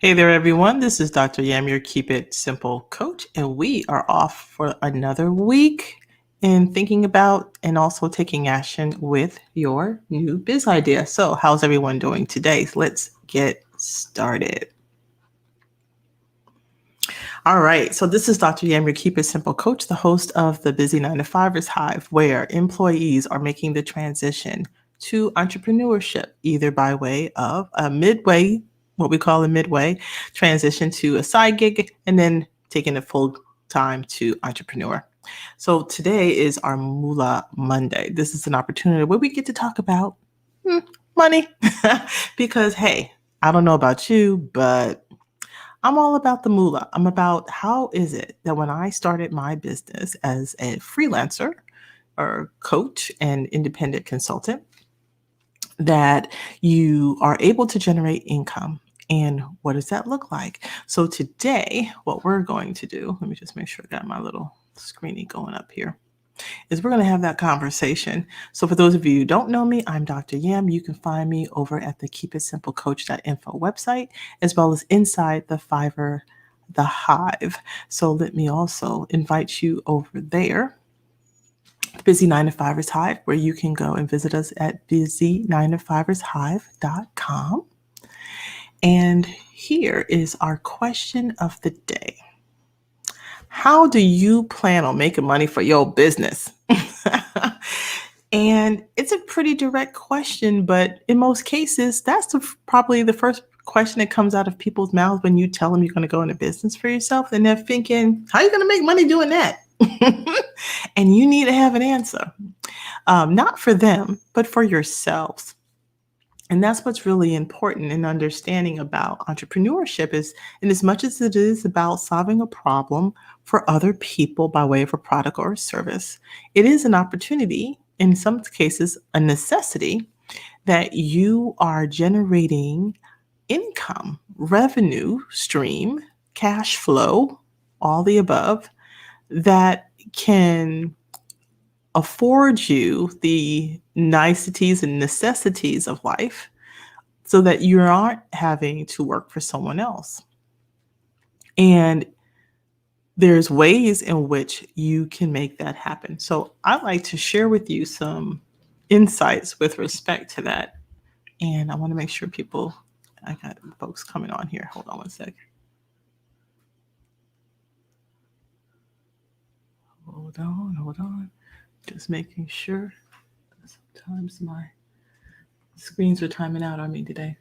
Hey there, everyone. This is Dr. Yam, your Keep It Simple coach, and we are off for another week in thinking about and also taking action with your new biz idea. So, how's everyone doing today? Let's get started. All right. So, this is Dr. Yam, your Keep It Simple coach, the host of the Busy 9 to 5ers Hive, where employees are making the transition to entrepreneurship, either by way of a midway, what we call a midway transition to a side gig, and then taking it full time to entrepreneur. So, today is our Moolah Monday. This is an opportunity where we get to talk about money because, hey, I don't know about you, but I'm all about the moolah. I'm about how is it that when I started my business as a freelancer or coach and independent consultant, that you are able to generate income. And what does that look like? So today, what we're going to do, let me just make sure I got my little screeny going up here, is we're going to have that conversation. So for those of you who don't know me, I'm Dr. Yam. You can find me over at the keepitsimplecoach.info website, as well as inside the Fiverr, the Hive. So let me also invite you over there, Busy 9 to 5ers Hive, where you can go and visit us at busy9to5ershive.com. And here is our question of the day. How do you plan on making money for your business? And it's a pretty direct question, but in most cases, that's probably the first question that comes out of people's mouths when you tell them you're going to go into business for yourself. And they're thinking, how are you going to make money doing that? And you need to have an answer, not for them, but for yourselves. And that's what's really important in understanding about entrepreneurship is, in as much as it is about solving a problem for other people by way of a product or a service, it is an opportunity, in some cases, a necessity that you are generating income, revenue stream, cash flow, all the above, that can afford you the niceties and necessities of life so that you aren't having to work for someone else. And there's ways in which you can make that happen. So I'd like to share with you some insights with respect to that. And I want to make sure I got folks coming on here. Hold on one sec. Hold on. Just making sure. Sometimes my screens are timing out on me today.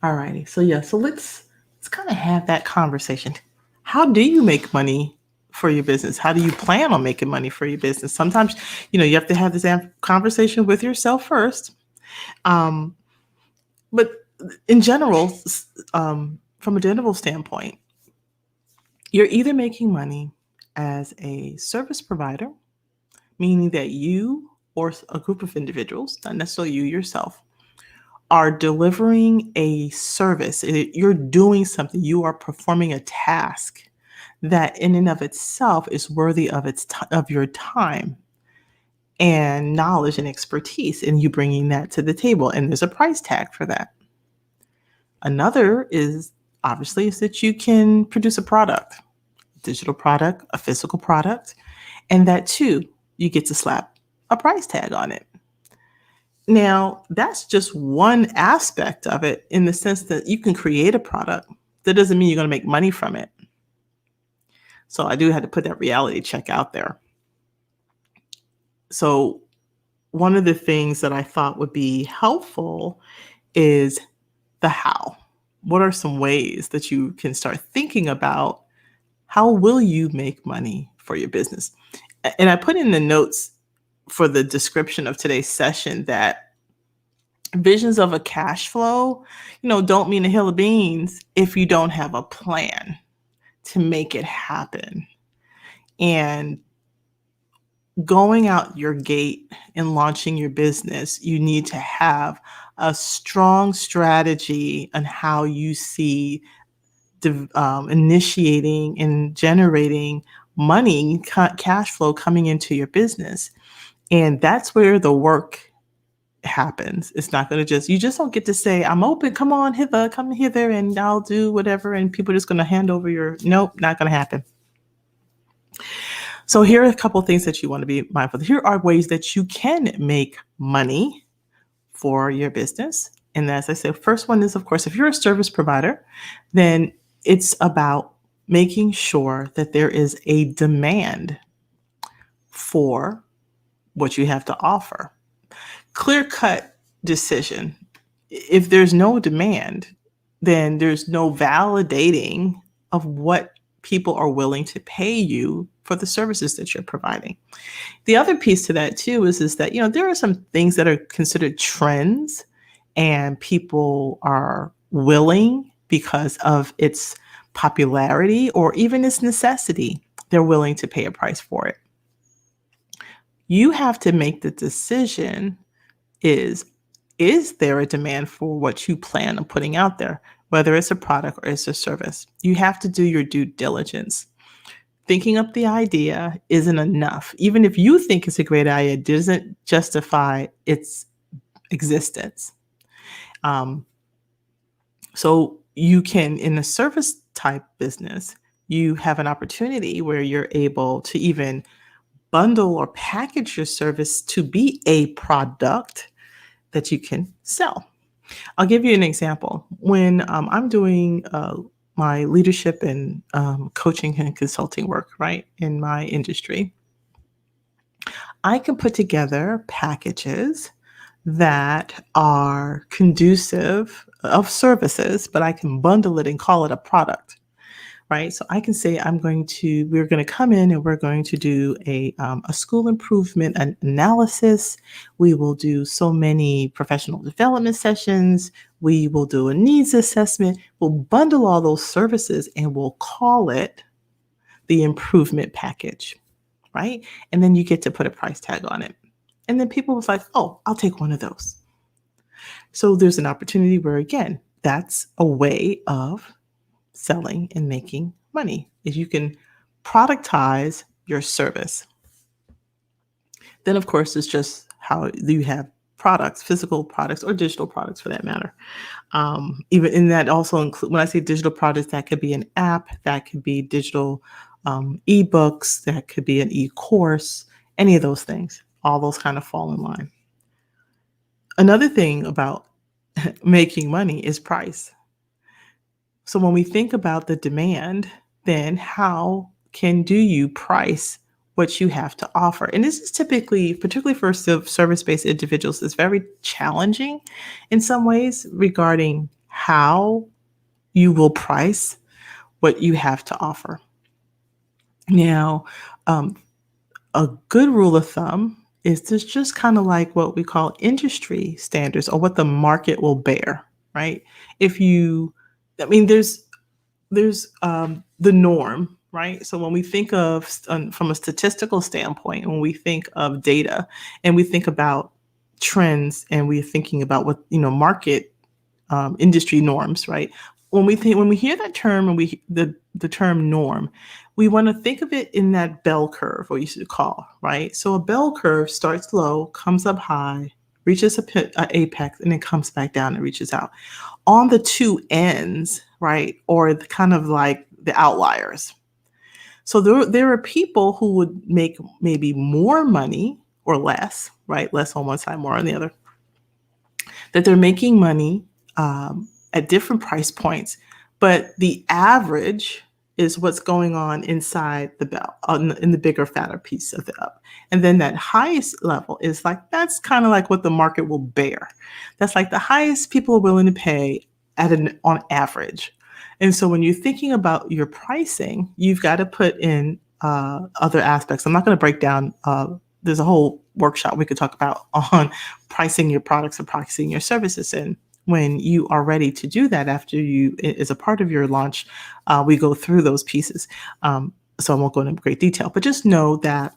All righty. So let's kind of have that conversation. How do you make money for your business? How do you plan on making money for your business? Sometimes, you have to have this conversation with yourself first. But in general, from a general standpoint, you're either making money as a service provider, meaning that you or a group of individuals, not necessarily you yourself, are delivering a service. You're doing something. You are performing a task that in and of itself is worthy of your time and knowledge and expertise, and you bringing that to the table. And there's a price tag for that. Another is obviously is that you can produce a product, a digital product, a physical product, and that too, you get to slap a price tag on it. Now, that's just one aspect of it in the sense that you can create a product. That doesn't mean you're going to make money from it. So I do have to put that reality check out there. So one of the things that I thought would be helpful is the how. What are some ways that you can start thinking about how will you make money for your business? And I put in the notes for the description of today's session that visions of a cash flow, don't mean a hill of beans if you don't have a plan to make it happen. And going out your gate and launching your business, you need to have a strong strategy on how you see initiating and generating money, cash flow coming into your business. And that's where the work happens. It's not going to you just don't get to say, I'm open, come hither, and I'll do whatever. And people are just going to hand over nope, not going to happen. So here are a couple of things that you want to be mindful of. Here are ways that you can make money for your business. And as I said, first one is, of course, if you're a service provider, then it's about making sure that there is a demand for what you have to offer. Clear-cut decision. If there's no demand, then there's no validating of what people are willing to pay you for the services that you're providing. The other piece to that too is that, there are some things that are considered trends and people are willing because of its popularity or even its necessity. They're willing to pay a price for it. You have to make the decision is there a demand for what you plan on putting out there, whether it's a product or it's a service? You have to do your due diligence. Thinking up the idea isn't enough. Even if you think it's a great idea, it doesn't justify its existence. So you can, in a service type business, you have an opportunity where you're able to even bundle or package your service to be a product that you can sell. I'll give you an example. When I'm doing my leadership and coaching and consulting work, right, in my industry, I can put together packages that are conducive of services, but I can bundle it and call it a product. Right. So I can say we're going to come in and we're going to do a school improvement analysis. We will do so many professional development sessions. We will do a needs assessment. We'll bundle all those services and we'll call it the improvement package. Right. And then you get to put a price tag on it. And then people was like, oh, I'll take one of those. So there's an opportunity where, again, that's a way of selling and making money. If you can productize your service, then of course it's just how you have products, physical products or digital products for that matter. Even in that also include, when I say digital products, that could be an app, that could be digital ebooks, that could be an e-course, any of those things. All those kind of fall in line. Another thing about making money is price. So when we think about the demand, then how do you price what you have to offer? And this is typically, particularly for service-based individuals, is very challenging in some ways regarding how you will price what you have to offer. Now, a good rule of thumb is to just kind of like what we call industry standards or what the market will bear, right? There's the norm, right? So when we think of from a statistical standpoint, when we think of data and we think about trends and we're thinking about what, market industry norms, right? When we hear that term and the term norm, we want to think of it in that bell curve, what you should call, right? So a bell curve starts low, comes up high, reaches a apex, and then comes back down and reaches out. On the two ends, right, or kind of like the outliers. So there are people who would make maybe more money or less, right? Less on one side, more on the other. That they're making money at different price points, but the average is what's going on inside the bell, in the bigger, fatter piece of the up. And then that highest level is that's kind of like what the market will bear. That's like the highest people are willing to pay on average. And so when you're thinking about your pricing, you've got to put in other aspects. I'm not going to break down, there's a whole workshop we could talk about on pricing your products and pricing your services. And when you are ready to do that, as a part of your launch, we go through those pieces. So I won't go into great detail, but just know that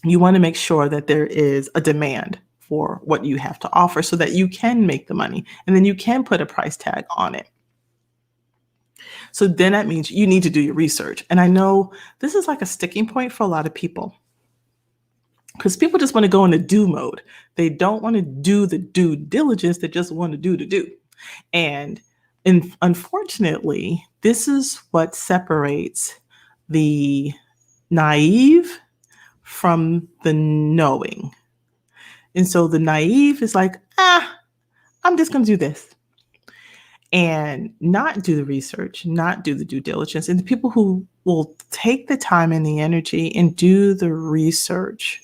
you want to make sure that there is a demand for what you have to offer so that you can make the money and then you can put a price tag on it. So then that means you need to do your research. And I know this is like a sticking point for a lot of people. because people just want to go into do mode. They don't want to do the due diligence. They just want to do the do. And unfortunately, this is what separates the naive from the knowing. And so the naive is like, I'm just going to do this and not do the research, not do the due diligence. And the people who will take the time and the energy and do the research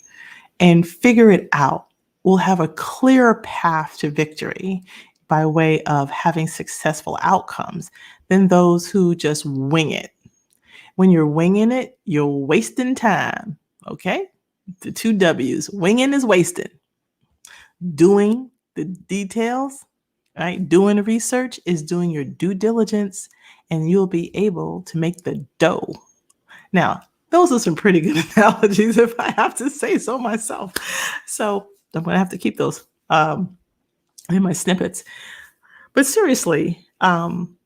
and figure it out will have a clearer path to victory by way of having successful outcomes than those who just wing it. When you're winging it, you're wasting time. Okay? The two W's. Winging is wasting. Doing the details, right? Doing the research is doing your due diligence, and you'll be able to make the dough. Now, those are some pretty good analogies, if I have to say so myself. So I'm going to have to keep those in my snippets. But seriously,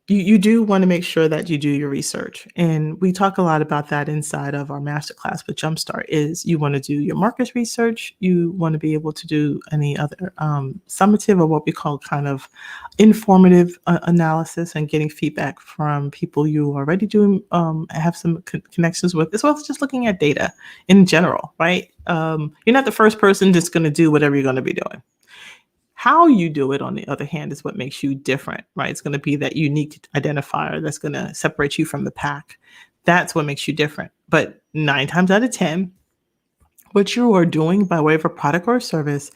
you do want to make sure that you do your research. And we talk a lot about that inside of our masterclass with Jumpstart is you want to do your market research. You want to be able to do any other summative or what we call kind of informative analysis and getting feedback from people you already do have some connections with, as well as just looking at data in general, right? You're not the first person that's going to do whatever you're going to be doing. How you do it, on the other hand, is what makes you different, right? It's going to be that unique identifier that's going to separate you from the pack. That's what makes you different. But 9 times out of 10, what you are doing by way of a product or a service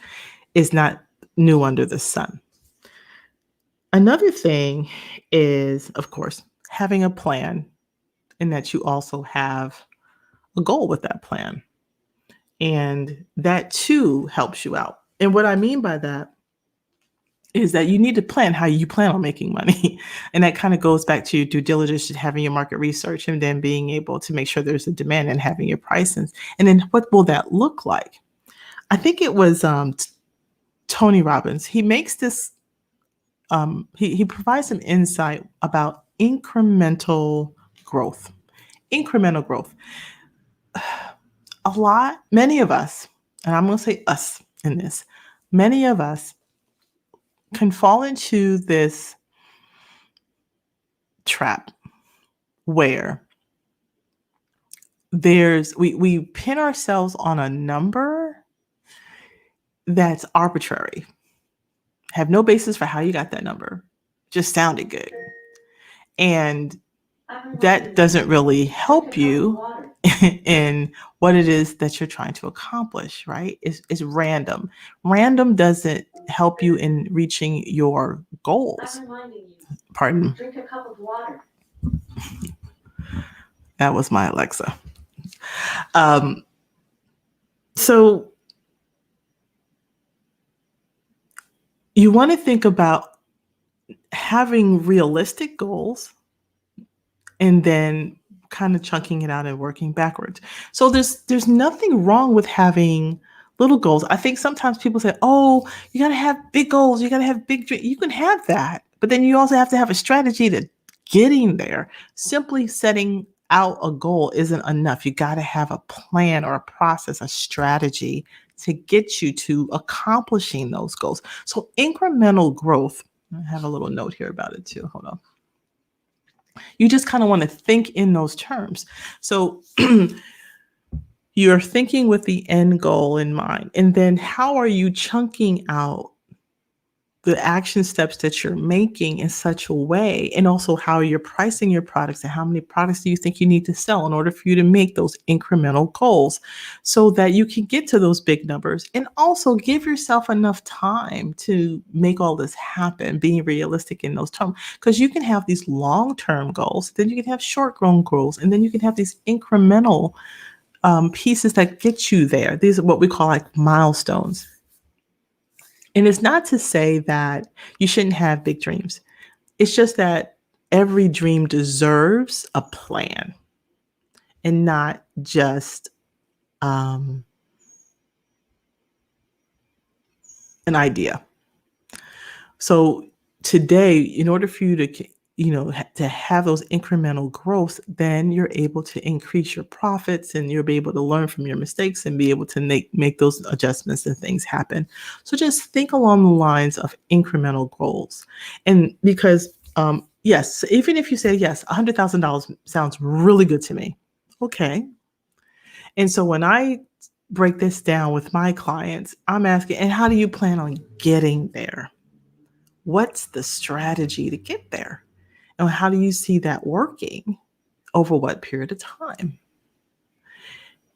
is not new under the sun. Another thing is, of course, having a plan, and that you also have a goal with that plan. And that too helps you out. And what I mean by that is that you need to plan how you plan on making money. And that kind of goes back to your due diligence, having your market research, and then being able to make sure there's a demand and having your pricing. And then what will that look like? I think it was Tony Robbins. He makes this, he provides some insight about incremental growth. Incremental growth. Many of us, and I'm going to say us in this, many of us can fall into this trap where we pin ourselves on a number that's arbitrary, have no basis for how you got that number, just sounded good. And that doesn't really help you in what it is that you're trying to accomplish, right? It's random. Random doesn't help you in reaching your goals. Pardon. Drink a cup of water. That was my Alexa. So you want to think about having realistic goals and then kind of chunking it out and working backwards. So there's nothing wrong with having little goals. I think sometimes people say, oh, you got to have big goals. You got to have big dreams. You can have that, but then you also have to have a strategy to getting there. Simply setting out a goal isn't enough. You got to have a plan or a process, a strategy to get you to accomplishing those goals. So incremental growth, I have a little note here about it too. Hold on. You just kind of want to think in those terms. So you're thinking with the end goal in mind. And then how are you chunking out the action steps that you're making in such a way, and also how you're pricing your products and how many products do you think you need to sell in order for you to make those incremental goals so that you can get to those big numbers, and also give yourself enough time to make all this happen, being realistic in those terms. Because you can have these long-term goals, then you can have short-term goals, and then you can have these incremental pieces that get you there. These are what we call like milestones. And it's not to say that you shouldn't have big dreams. It's just that every dream deserves a plan and not just an idea. So today, in order for you to to have those incremental growth, then you're able to increase your profits and you'll be able to learn from your mistakes and be able to make those adjustments and things happen. So just think along the lines of incremental goals. And because, yes, even if you say, yes, $100,000 sounds really good to me. Okay. And so when I break this down with my clients, I'm asking, and how do you plan on getting there? What's the strategy to get there? And how do you see that working over what period of time?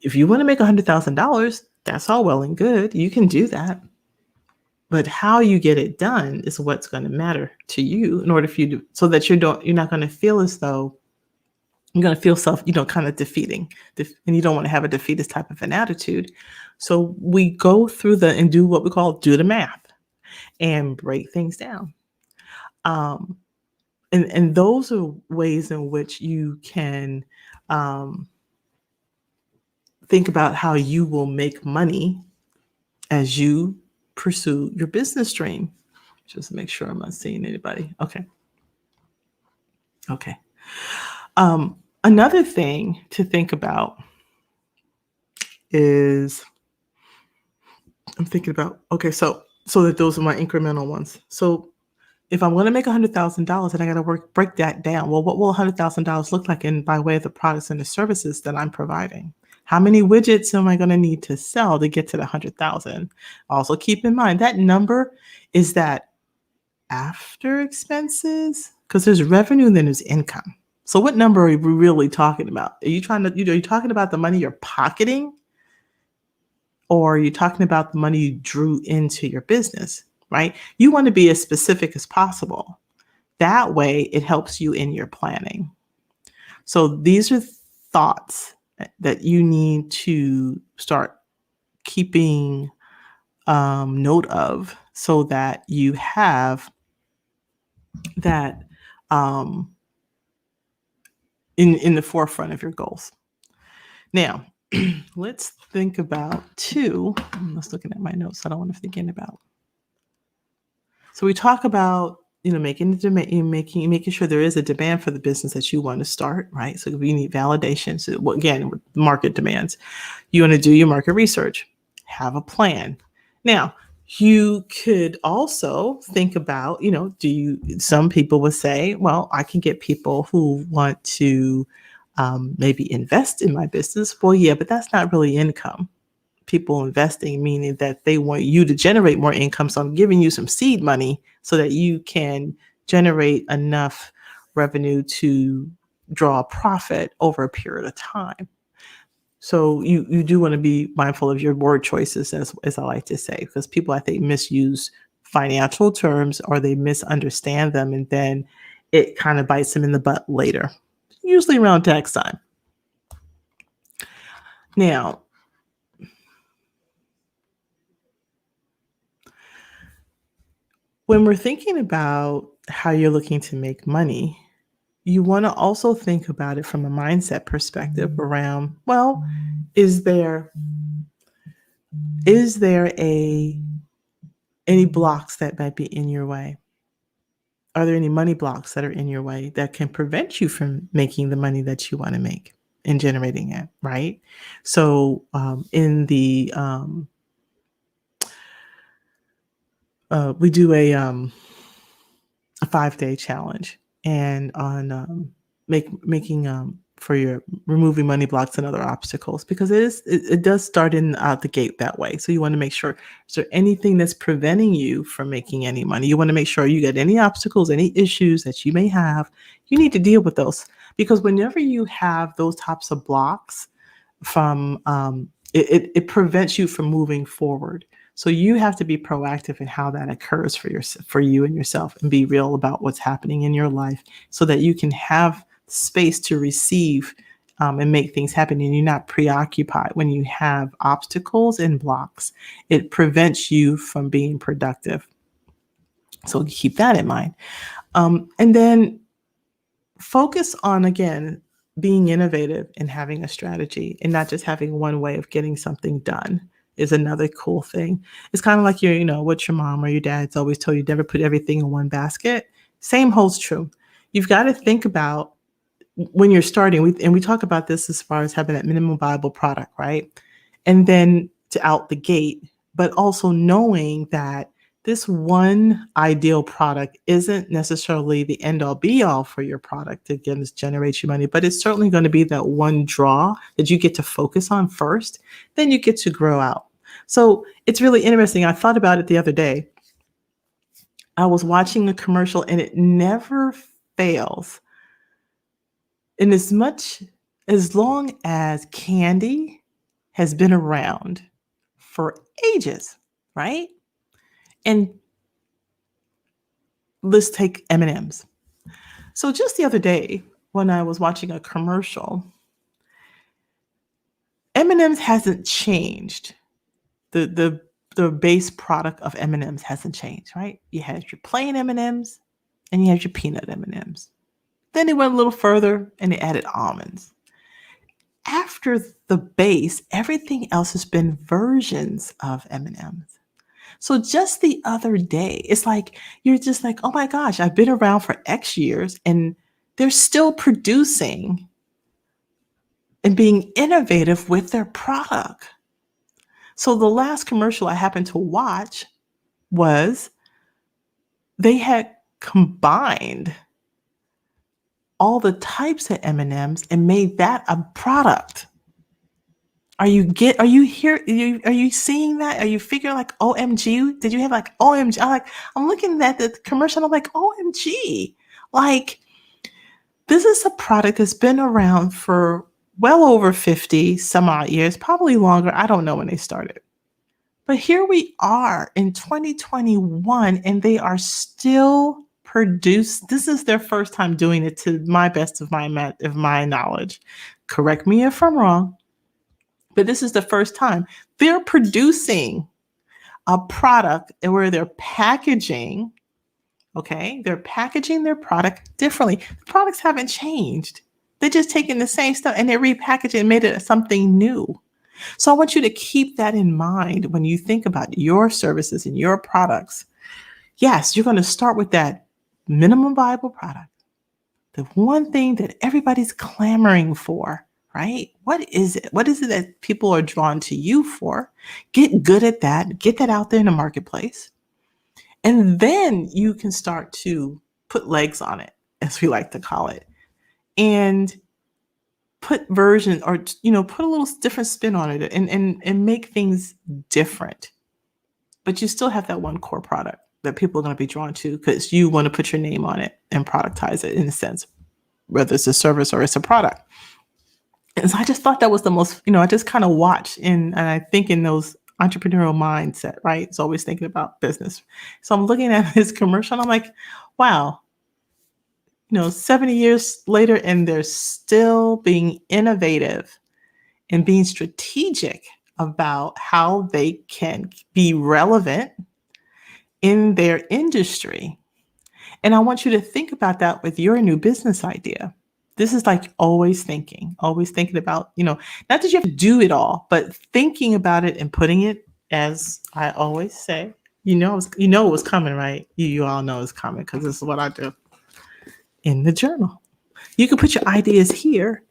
If you want to make $100,000, that's all well and good. You can do that. But how you get it done is what's going to matter to you in order for you to, so that you're not going to feel as though you're going to feel kind of defeating. And you don't want to have a defeatist type of an attitude. So we go through and do what we call do the math and break things down. And those are ways in which you can think about how you will make money as you pursue your business dream. Just to make sure I'm not seeing anybody. Okay. Another thing to think about is I'm thinking about, okay, so that those are my incremental ones. So if I'm going to make $100,000 and I got to break that down, well, what will $100,000 look like by way of the products and the services that I'm providing? How many widgets am I going to need to sell to get to the 100,000? Also keep in mind that number is that after expenses, because there's revenue and then there's income. So what number are we really talking about? Are you talking about the money you're pocketing? Or are you talking about the money you drew into your business, right? You want to be as specific as possible. That way it helps you in your planning. So these are thoughts that you need to start keeping note of so that you have that in the forefront of your goals. Now, let's think about I'm just looking at my notes. I don't want to forget about. So we talk about making sure there is a demand for the business that you want to start, right? So we need validation. So again, with market demands, you want to do your market research, have a plan. Now, you could also think about, some people would say, well, I can get people who want to maybe invest in my business. Well, yeah, but that's not really income. People investing, meaning that they want you to generate more income. So I'm giving you some seed money so that you can generate enough revenue to draw a profit over a period of time. So you do want to be mindful of your word choices, as I like to say, because people, I think, misuse financial terms or they misunderstand them, and then it kind of bites them in the butt later, usually around tax time. Now, when we're thinking about how you're looking to make money, you want to also think about it from a mindset perspective around, well, is there any blocks that might be in your way? Are there any money blocks that are in your way that can prevent you from making the money that you want to make and generating it, right? So in the we do a 5-day challenge, and on making for your removing money blocks and other obstacles, because it does start out the gate that way. So you want to make sure, is there anything that's preventing you from making any money? You want to make sure you get any obstacles, any issues that you may have. You need to deal with those, because whenever you have those types of blocks, it prevents you from moving forward. So you have to be proactive in how that occurs for you and yourself, and be real about what's happening in your life so that you can have space to receive and make things happen, and you're not preoccupied when you have obstacles and blocks. It prevents you from being productive. So keep that in mind. And then focus on, again, being innovative and having a strategy, and not just having one way of getting something done is another cool thing. It's kind of like what your mom or your dad's always told you, never put everything in one basket. Same holds true. you've got to think about when you're starting, we talk about this as far as having that minimum viable product, right? And then to out the gate, but also knowing that this one ideal product isn't necessarily the end all be all for your product to again generate you money, but it's certainly going to be that one draw that you get to focus on first. Then you get to grow out. So it's really interesting. I thought about it the other day. I was watching a commercial and it never fails. And as long as candy has been around for ages, right? And let's take M&Ms. So just the other day when I was watching a commercial, M&Ms hasn't changed. The base product of M&Ms hasn't changed, right? You had your plain M&Ms and you had your peanut M&Ms. Then they went a little further and they added almonds. After the base, everything else has been versions of M&Ms. So just the other day, it's like you're just like, oh my gosh, I've been around for X years and they're still producing and being innovative with their product. So the last commercial I happened to watch was they had combined all the types of M&Ms and made that a product. Are you here? Are you seeing that? Are you figuring like OMG? Did you have like OMG? I'm looking at the commercial. I'm like, OMG. Like, this is a product that's been around for well over 50 some odd years, probably longer. I don't know when they started. But here we are in 2021 and they are still produced. This is their first time doing it to my best of my knowledge. Correct me if I'm wrong. But this is the first time they're producing a product where they're packaging, okay? They're packaging their product differently. The products haven't changed. They're just taking the same stuff and they repackaged it and made it something new. So I want you to keep that in mind when you think about your services and your products. Yes, you're going to start with that minimum viable product, the one thing that everybody's clamoring for, right? What is it? What is it that people are drawn to you for? Get good at that. Get that out there in the marketplace. And then you can start to put legs on it, as we like to call it, and put version or, put a little different spin on it and make things different. But you still have that one core product that people are going to be drawn to because you want to put your name on it and productize it in a sense, whether it's a service or it's a product. And so I just thought that was the most, I just kind of watch and I think in those entrepreneurial mindset, right? It's always thinking about business. So I'm looking at this commercial and I'm like, wow, 70 years later and they're still being innovative and being strategic about how they can be relevant in their industry. And I want you to think about that with your new business idea. This is like always thinking about, not that you have to do it all, but thinking about it and putting it, as I always say, it was coming, right? You all know it's coming because this is what I do in the journal. You can put your ideas here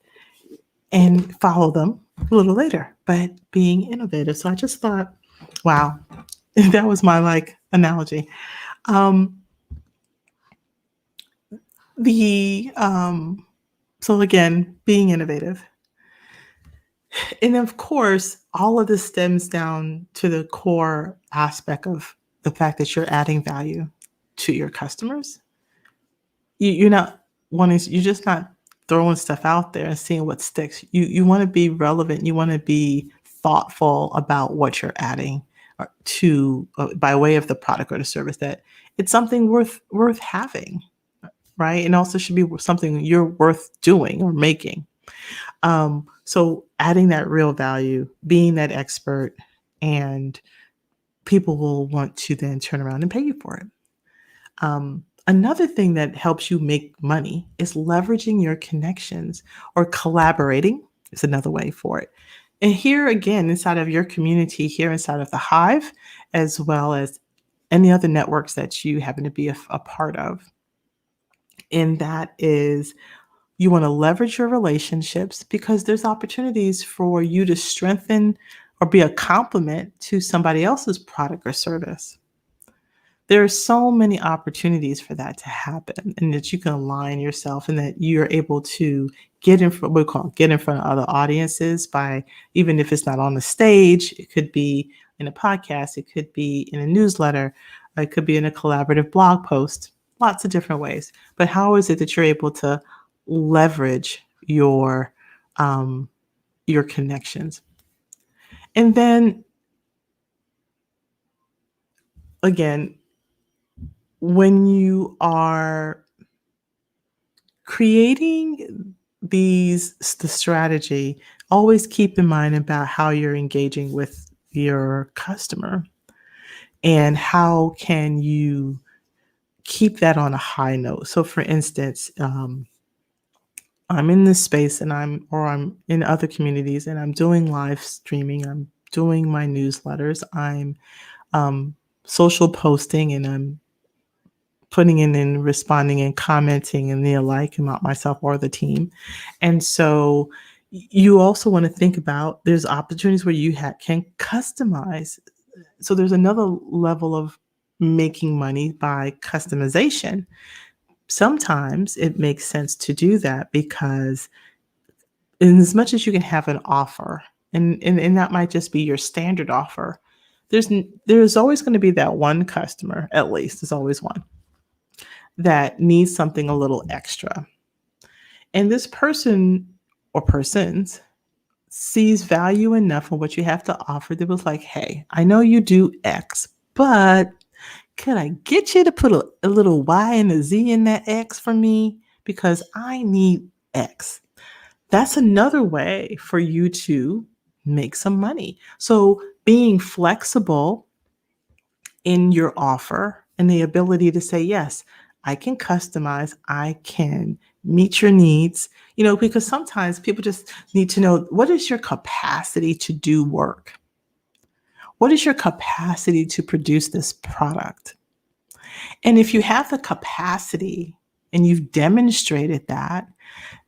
and follow them a little later, but being innovative. So I just thought, wow, that was my analogy. So again, being innovative. And of course, all of this stems down to the core aspect of the fact that you're adding value to your customers. You're just not throwing stuff out there and seeing what sticks. You want to be relevant. You want to be thoughtful about what you're adding to by way of the product or the service, that it's something worth having, right? And also should be something you're worth doing or making. So adding that real value, being that expert, and people will want to then turn around and pay you for it. Another thing that helps you make money is leveraging your connections or collaborating is another way for it. And here again, inside of your community, here inside of the Hive, as well as any other networks that you happen to be a part of, And that is, you want to leverage your relationships because there's opportunities for you to strengthen or be a complement to somebody else's product or service. There are so many opportunities for that to happen, and that you can align yourself and that you're able to get in front, what we call get in front of other audiences by, even if it's not on the stage, it could be in a podcast, it could be in a newsletter, it could be in a collaborative blog post, lots of different ways. But how is it that you're able to leverage um, your connections? And then again, when you are creating the strategy, always keep in mind about how you're engaging with your customer and how can you keep that on a high note. So for instance, I'm in this space and I'm in other communities and I'm doing live streaming, I'm doing my newsletters, I'm um, social posting, and I'm putting in and responding and commenting and the alike about myself or the team. And so you also want to think about, there's opportunities where you can customize. So there's another level of making money by customization. Sometimes it makes sense to do that because in as much as you can have an offer, and that might just be your standard offer, there's always going to be that one customer, at least there's always one, that needs something a little extra. And this person or persons sees value enough in what you have to offer that was like, hey, I know you do X, but could I get you to put a little Y and a Z in that X for me? Because I need X. That's another way for you to make some money. So being flexible in your offer and the ability to say, yes, I can customize, I can meet your needs, because sometimes people just need to know, what is your capacity to do work? What is your capacity to produce this product? And if you have the capacity and you've demonstrated that,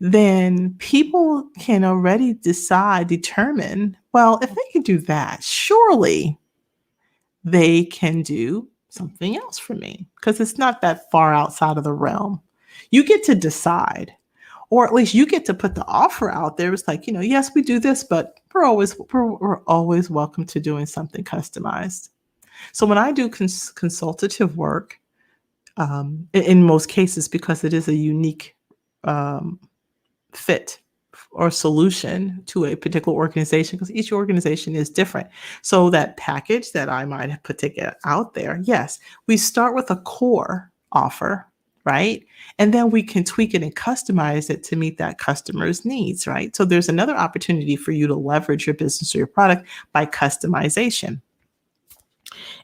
then people can already determine, well, if they can do that, surely they can do something else for me because it's not that far outside of the realm. You get to decide, or at least you get to put the offer out there. It's like, yes, we do this, but we're always welcome to doing something customized. So when I do consultative work, in most cases, because it is a unique um, fit or solution to a particular organization, because each organization is different. So that package that I might have put together out there, yes, we start with a core offer, right? And then we can tweak it and customize it to meet that customer's needs, right? So there's another opportunity for you to leverage your business or your product by customization.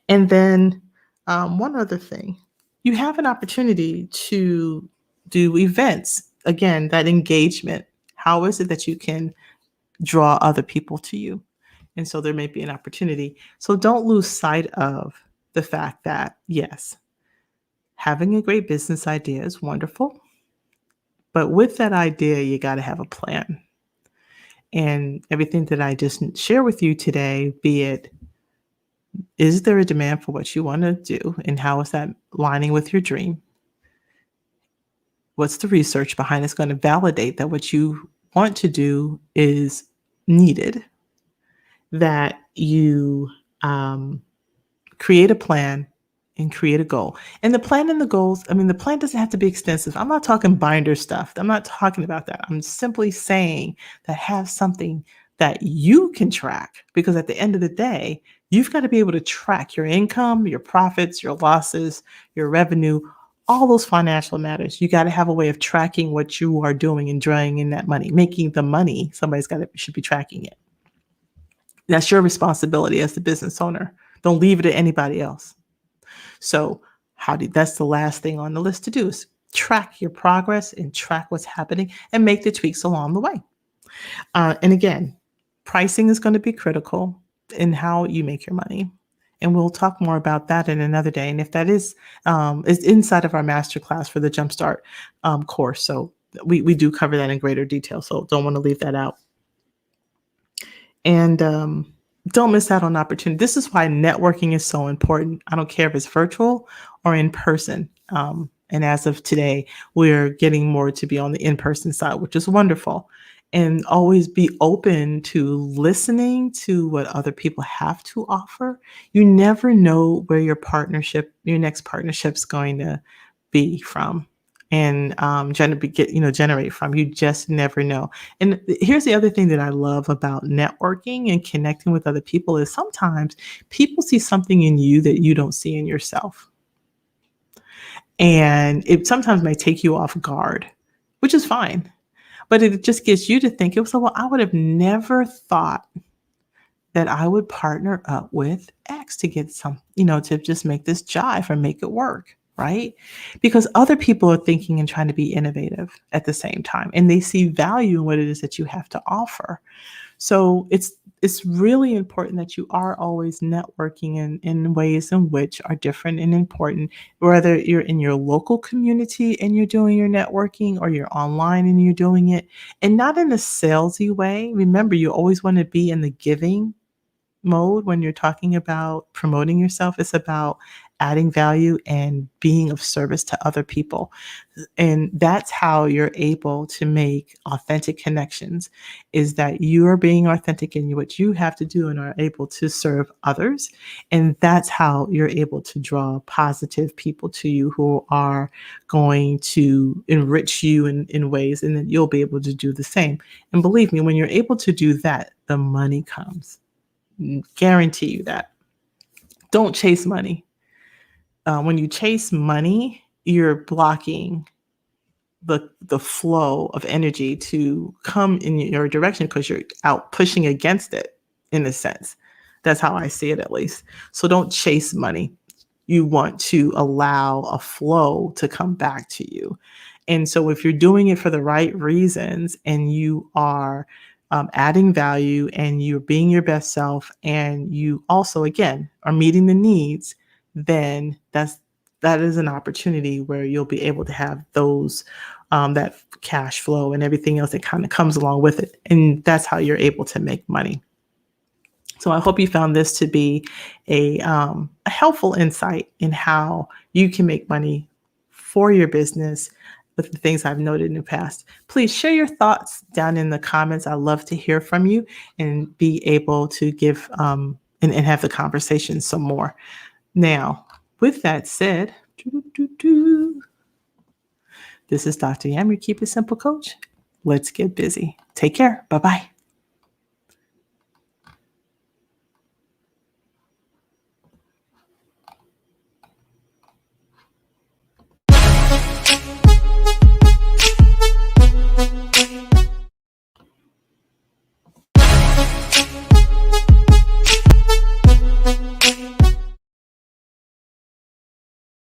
And then one other thing, you have an opportunity to do events. Again, that engagement. How is it that you can draw other people to you? And so there may be an opportunity. So don't lose sight of the fact that, yes, having a great business idea is wonderful. But with that idea, you got to have a plan. And everything that I just share with you today, be it, is there a demand for what you want to do? And how is that lining with your dream? What's the research behind it's going to validate that what you want to do is needed? That you create a plan and create a goal. And the plan and the goals, the plan doesn't have to be extensive. I'm not talking binder stuff. I'm not talking about that. I'm simply saying that have something that you can track, because at the end of the day, you've got to be able to track your income, your profits, your losses, your revenue, all those financial matters. You got to have a way of tracking what you are doing and drawing in that money, making the money. Should be tracking it. That's your responsibility as the business owner. Don't leave it to anybody else. So that's the last thing on the list to do, is track your progress and track what's happening and make the tweaks along the way. And again, pricing is going to be critical in how you make your money. And we'll talk more about that in another day. And if that is inside of our masterclass for the Jumpstart course. So we do cover that in greater detail. So don't want to leave that out. And don't miss out on opportunity. This is why networking is so important. I don't care if it's virtual or in person. And as of today, we're getting more to be on the in-person side, which is wonderful. And always be open to listening to what other people have to offer. You never know where your next partnership's going to be from and generate from. You just never know. And here's the other thing that I love about networking and connecting with other people is sometimes people see something in you that you don't see in yourself. And it sometimes may take you off guard, which is fine. But it just gets you to think, it was like, well, I would have never thought that I would partner up with X to get to just make this jive or make it work, right? Because other people are thinking and trying to be innovative at the same time, and they see value in what it is that you have to offer. So it's really important that you are always networking in ways in which are different and important, whether you're in your local community and you're doing your networking or you're online and you're doing it, and not in a salesy way. Remember, you always want to be in the giving mode when you're talking about promoting yourself. It's about adding value and being of service to other people. And that's how you're able to make authentic connections, is that you are being authentic in what you have to do and are able to serve others. And that's how you're able to draw positive people to you who are going to enrich you in ways, and then you'll be able to do the same. And believe me, when you're able to do that, the money comes. Guarantee you that. Don't chase money. When you chase money, you're blocking the flow of energy to come in your direction because you're out pushing against it, in a sense. That's how I see it, at least. So don't chase money. You want to allow a flow to come back to you. And so if you're doing it for the right reasons and you are adding value and you're being your best self and you also, again, are meeting the needs, then that is an opportunity where you'll be able to have those that cash flow and everything else that kind of comes along with it. And that's how you're able to make money. So I hope you found this to be a helpful insight in how you can make money for your business with the things I've noted in the past. Please share your thoughts down in the comments. I love to hear from you and be able to give and have the conversation some more. Now, with that said, this is Dr. Yam, your Keep It Simple coach. Let's get busy. Take care. Bye-bye.